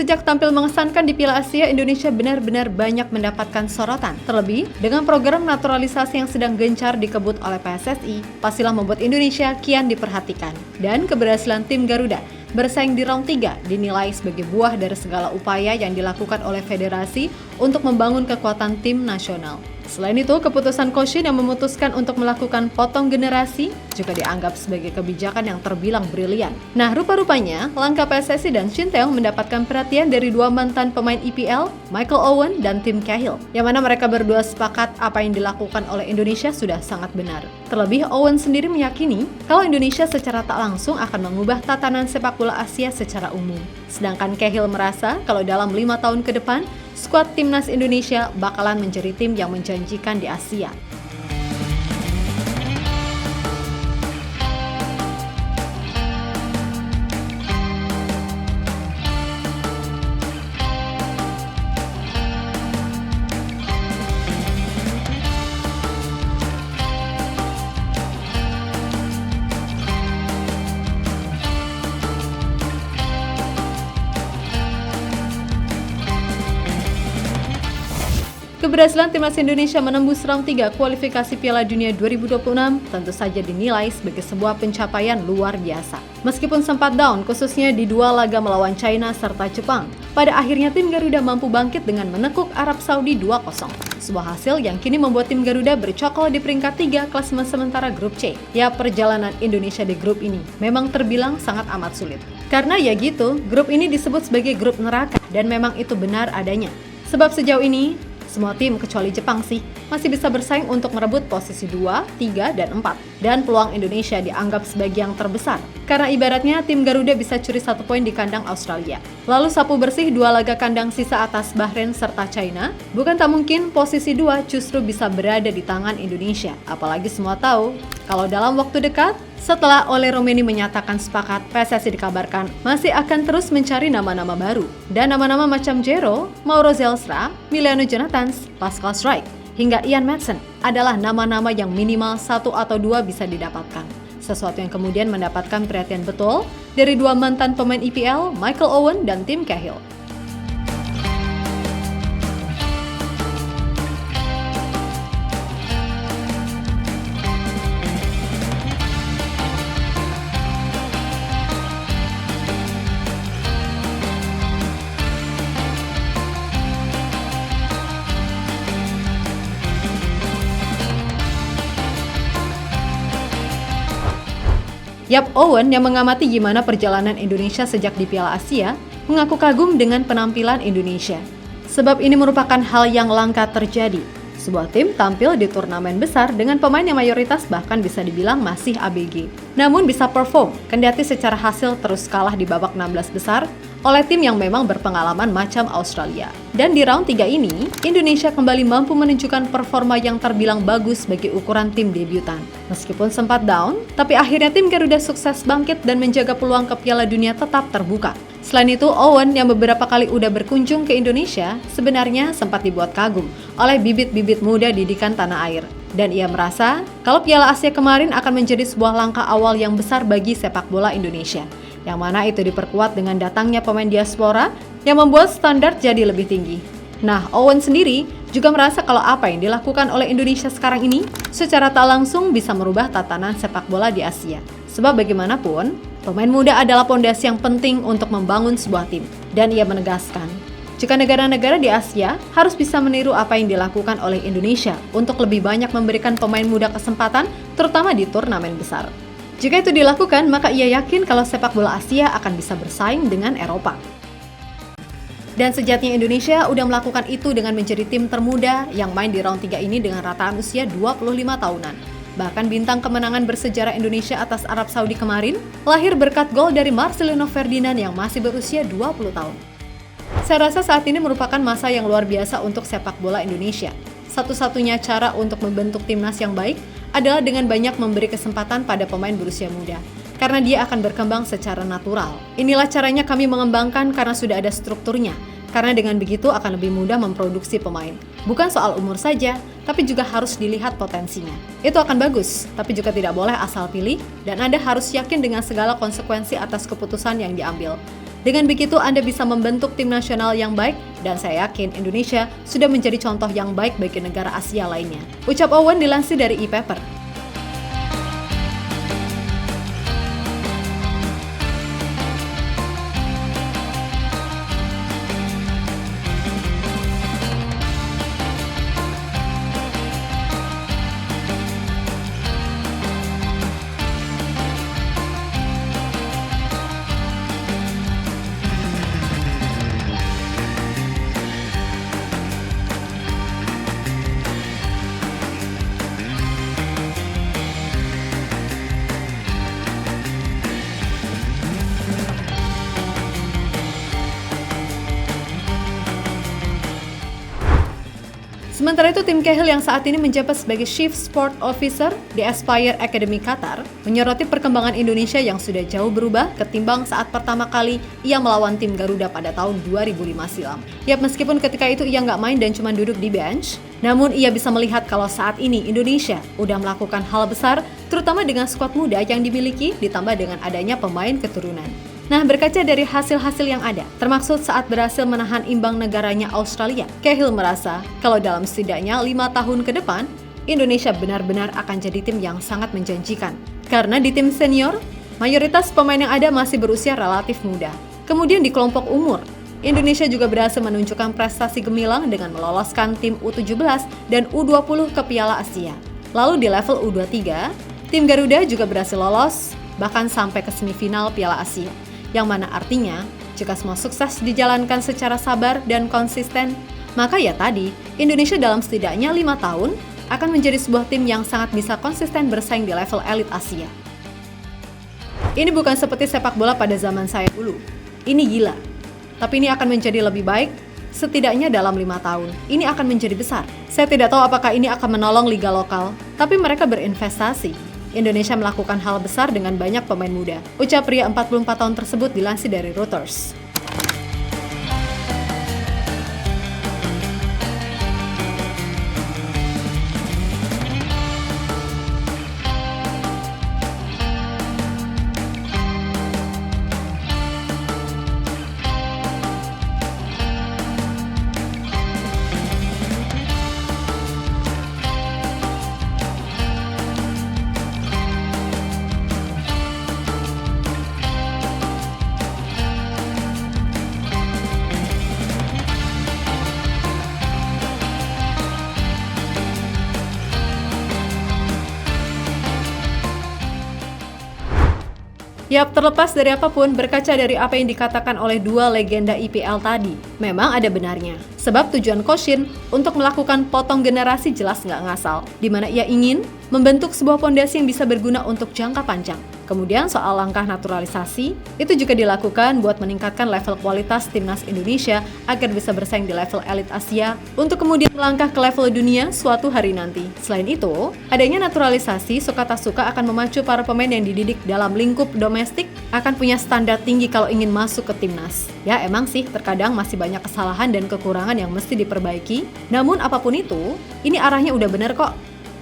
Sejak tampil mengesankan di Piala Asia, Indonesia benar-benar banyak mendapatkan sorotan. Terlebih, dengan program naturalisasi yang sedang gencar dikebut oleh PSSI, pastilah membuat Indonesia kian diperhatikan. Dan keberhasilan tim Garuda bersaing di round 3 dinilai sebagai buah dari segala upaya yang dilakukan oleh federasi untuk membangun kekuatan tim nasional. Selain itu, keputusan Coach Shin yang memutuskan untuk melakukan potong generasi juga dianggap sebagai kebijakan yang terbilang brilian. Nah, rupa-rupanya langkah PSSI dan Shin Tae-yong mendapatkan perhatian dari dua mantan pemain IPL, Michael Owen dan Tim Cahill, yang mana mereka berdua sepakat apa yang dilakukan oleh Indonesia sudah sangat benar. Terlebih, Owen sendiri meyakini kalau Indonesia secara tak langsung akan mengubah tatanan sepak bola Asia secara umum. Sedangkan Cahill merasa kalau dalam 5 tahun ke depan, skuad timnas Indonesia bakalan menjadi tim yang menjanjikan di Asia. Keberhasilan timnas Indonesia menembus round 3 kualifikasi Piala Dunia 2026 tentu saja dinilai sebagai sebuah pencapaian luar biasa. Meskipun sempat down khususnya di dua laga melawan China serta Jepang, pada akhirnya tim Garuda mampu bangkit dengan menekuk Arab Saudi 2-0. Sebuah hasil yang kini membuat tim Garuda bercokol di peringkat 3 klasemen sementara grup C. Ya, perjalanan Indonesia di grup ini memang terbilang sangat amat sulit. Karena ya gitu, grup ini disebut sebagai grup neraka dan memang itu benar adanya. Sebab sejauh ini semua tim kecuali Jepang sih masih bisa bersaing untuk merebut posisi 2, 3, dan 4. Dan peluang Indonesia dianggap sebagai yang terbesar. Karena ibaratnya tim Garuda bisa curi 1 poin di kandang Australia. Lalu sapu bersih 2 laga kandang sisa atas Bahrain serta China. Bukan tak mungkin posisi 2 justru bisa berada di tangan Indonesia. Apalagi semua tahu kalau dalam waktu dekat, setelah Ole Romeni menyatakan sepakat, PSSI dikabarkan masih akan terus mencari nama-nama baru. Dan nama-nama macam Jero, Mauro Zelstra, Miliano Jonathans, Pascal Struijk, hingga Ian Maatsen adalah nama-nama yang minimal 1 atau 2 bisa didapatkan. Sesuatu yang kemudian mendapatkan perhatian betul dari dua mantan pemain IPL, Michael Owen dan Tim Cahill. Yap, Owen yang mengamati gimana perjalanan Indonesia sejak di Piala Asia, mengaku kagum dengan penampilan Indonesia. Sebab ini merupakan hal yang langka terjadi. Sebuah tim tampil di turnamen besar dengan pemain yang mayoritas bahkan bisa dibilang masih ABG. Namun bisa perform, kendati secara hasil terus kalah di babak 16 besar oleh tim yang memang berpengalaman macam Australia. Dan di round 3 ini, Indonesia kembali mampu menunjukkan performa yang terbilang bagus bagi ukuran tim debutan. Meskipun sempat down, tapi akhirnya tim Garuda sukses bangkit dan menjaga peluang ke Piala Dunia tetap terbuka. Selain itu, Owen yang beberapa kali udah berkunjung ke Indonesia, sebenarnya sempat dibuat kagum oleh bibit-bibit muda didikan tanah air. Dan ia merasa kalau Piala Asia kemarin akan menjadi sebuah langkah awal yang besar bagi sepak bola Indonesia. Yang mana itu diperkuat dengan datangnya pemain diaspora yang membuat standar jadi lebih tinggi. Nah, Owen sendiri juga merasa kalau apa yang dilakukan oleh Indonesia sekarang ini secara tak langsung bisa merubah tatanan sepak bola di Asia. Sebab bagaimanapun, pemain muda adalah pondasi yang penting untuk membangun sebuah tim. Dan ia menegaskan, jika negara-negara di Asia harus bisa meniru apa yang dilakukan oleh Indonesia untuk lebih banyak memberikan pemain muda kesempatan, terutama di turnamen besar. Jika itu dilakukan, maka ia yakin kalau sepak bola Asia akan bisa bersaing dengan Eropa. Dan sejatinya Indonesia udah melakukan itu dengan menjadi tim termuda yang main di round 3 ini dengan rataan usia 25 tahunan. Bahkan bintang kemenangan bersejarah Indonesia atas Arab Saudi kemarin lahir berkat gol dari Marcelino Ferdinand yang masih berusia 20 tahun. Saya rasa saat ini merupakan masa yang luar biasa untuk sepak bola Indonesia. Satu-satunya cara untuk membentuk timnas yang baik adalah dengan banyak memberi kesempatan pada pemain berusia muda. Karena dia akan berkembang secara natural. Inilah caranya kami mengembangkan karena sudah ada strukturnya. Karena dengan begitu akan lebih mudah memproduksi pemain. Bukan soal umur saja, tapi juga harus dilihat potensinya. Itu akan bagus, tapi juga tidak boleh asal pilih, dan Anda harus yakin dengan segala konsekuensi atas keputusan yang diambil. Dengan begitu Anda bisa membentuk tim nasional yang baik dan saya yakin Indonesia sudah menjadi contoh yang baik bagi negara Asia lainnya. Ucap Owen dilansir dari e-paper. Sementara itu, tim Cahill yang saat ini menjabat sebagai Chief Sport Officer di Aspire Academy Qatar menyoroti perkembangan Indonesia yang sudah jauh berubah ketimbang saat pertama kali ia melawan tim Garuda pada tahun 2005 silam. Yap, meskipun ketika itu ia nggak main dan cuma duduk di bench, namun ia bisa melihat kalau saat ini Indonesia udah melakukan hal besar, terutama dengan skuad muda yang dimiliki ditambah dengan adanya pemain keturunan. Nah, berkaca dari hasil-hasil yang ada, termaksud saat berhasil menahan imbang negaranya Australia, Cahill merasa kalau dalam setidaknya 5 tahun ke depan, Indonesia benar-benar akan jadi tim yang sangat menjanjikan. Karena di tim senior, mayoritas pemain yang ada masih berusia relatif muda. Kemudian di kelompok umur, Indonesia juga berhasil menunjukkan prestasi gemilang dengan meloloskan tim U17 dan U20 ke Piala Asia. Lalu di level U23, tim Garuda juga berhasil lolos, bahkan sampai ke semifinal Piala Asia. Yang mana artinya, jika semua sukses dijalankan secara sabar dan konsisten, maka ya tadi, Indonesia dalam setidaknya 5 tahun akan menjadi sebuah tim yang sangat bisa konsisten bersaing di level elit Asia. Ini bukan seperti sepak bola pada zaman saya dulu. Ini gila. Tapi ini akan menjadi lebih baik, setidaknya dalam 5 tahun. Ini akan menjadi besar. Saya tidak tahu apakah ini akan menolong liga lokal, tapi mereka berinvestasi. Indonesia melakukan hal besar dengan banyak pemain muda. Ucap pria 44 tahun tersebut dilansir dari Reuters. Yap, terlepas dari apapun, berkaca dari apa yang dikatakan oleh dua legenda IPL tadi, memang ada benarnya. Sebab tujuan Coach Shin untuk melakukan potong generasi jelas nggak ngasal, di mana ia ingin membentuk sebuah fondasi yang bisa berguna untuk jangka panjang. Kemudian soal langkah naturalisasi, itu juga dilakukan buat meningkatkan level kualitas timnas Indonesia agar bisa bersaing di level elit Asia untuk kemudian melangkah ke level dunia suatu hari nanti. Selain itu, adanya naturalisasi suka tak suka akan memacu para pemain yang dididik dalam lingkup domestik akan punya standar tinggi kalau ingin masuk ke timnas. Ya emang sih, terkadang masih banyak kesalahan dan kekurangan yang mesti diperbaiki, namun apapun itu, ini arahnya udah bener kok.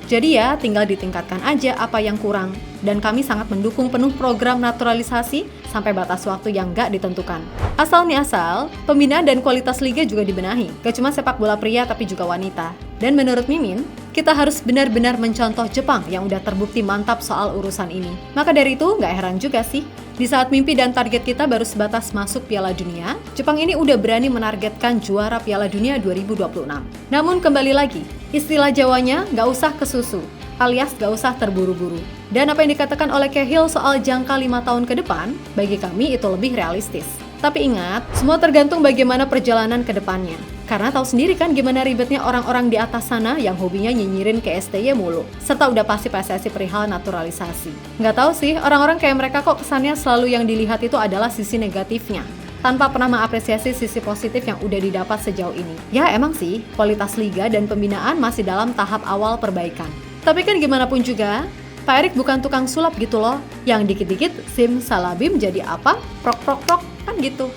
Jadi ya, tinggal ditingkatkan aja apa yang kurang. Dan kami sangat mendukung penuh program naturalisasi sampai batas waktu yang nggak ditentukan. Asal nih asal, pembinaan dan kualitas liga juga dibenahi. Gak cuma sepak bola pria tapi juga wanita. Dan menurut Mimin, kita harus benar-benar mencontoh Jepang yang udah terbukti mantap soal urusan ini. Maka dari itu, nggak heran juga sih. Di saat mimpi dan target kita baru sebatas masuk Piala Dunia, Jepang ini udah berani menargetkan juara Piala Dunia 2026. Namun kembali lagi, istilah Jawanya nggak usah kesusu, alias nggak usah terburu-buru. Dan apa yang dikatakan oleh Cahill soal jangka 5 tahun ke depan, bagi kami itu lebih realistis. Tapi ingat, semua tergantung bagaimana perjalanan ke depannya. Karena tahu sendiri kan gimana ribetnya orang-orang di atas sana yang hobinya nyinyirin ke STY mulu. Serta udah pasti PSSI perihal naturalisasi. Nggak tahu sih, orang-orang kayak mereka kok kesannya selalu yang dilihat itu adalah sisi negatifnya, tanpa pernah mengapresiasi sisi positif yang udah didapat sejauh ini. Ya emang sih, kualitas liga dan pembinaan masih dalam tahap awal perbaikan. Tapi kan gimana pun juga, Pak Erik bukan tukang sulap gitu loh, yang dikit-dikit simsalabim jadi apa, prok-prok-prok, kan gitu.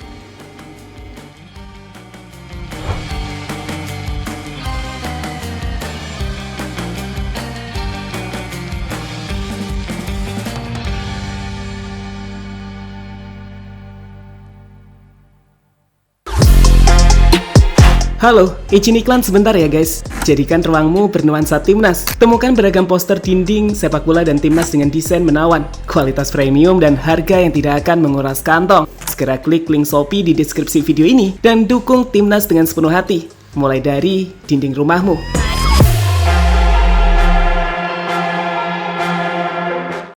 Halo, izin iklan sebentar ya guys. Jadikan ruangmu bernuansa timnas. Temukan beragam poster dinding, sepak bola dan timnas dengan desain menawan, kualitas premium dan harga yang tidak akan menguras kantong. Segera klik link Shopee di deskripsi video ini dan dukung timnas dengan sepenuh hati. Mulai dari dinding rumahmu.